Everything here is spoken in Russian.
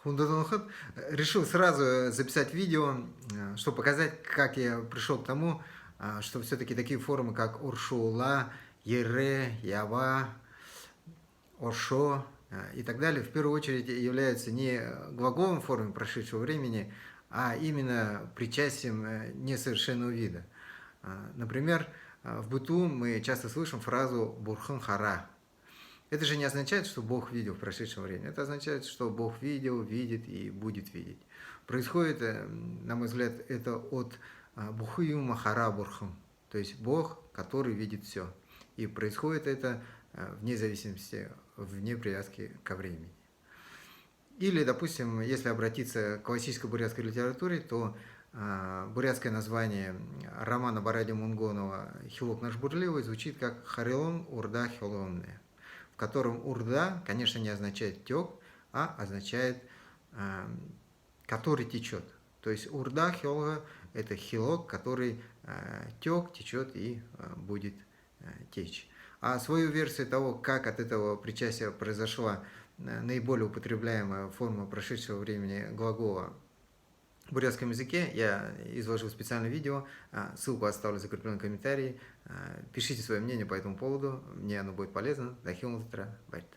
Хундадонхот решил сразу записать видео, чтобы показать, как я пришел к тому, что все-таки такие формы, как Уршула, Ере, Ява, Ошо и так далее, в первую очередь являются не глаголом формы прошедшего времени, а именно причастием несовершенного вида. Например, в быту мы часто слышим фразу «Бурхан хара». Это же не означает, что Бог видел в прошедшем времени. Это означает, что Бог видел, видит и будет видеть. Происходит, на мой взгляд, это от Бухию Махара Бурхам, то есть Бог, который видит все. И происходит это вне зависимости, вне привязки ко времени. Или, допустим, если обратиться к классической бурятской литературе, то бурятское название романа Баради Мунгонова «Хилок наш бурливый» звучит как «Харилон урда хилонне», в котором урда, конечно, не означает тек, а означает который течет. То есть урда хилга – это хилок, который тек, течет и будет течь. А свою версию того, как от этого причастия произошла наиболее употребляемая форма прошедшего времени глагола в бурятском языке, я изложил специальное видео, ссылку оставлю в закрепленном комментарии. Пишите свое мнение по этому поводу, мне оно будет полезно. Дахилмутра, байте.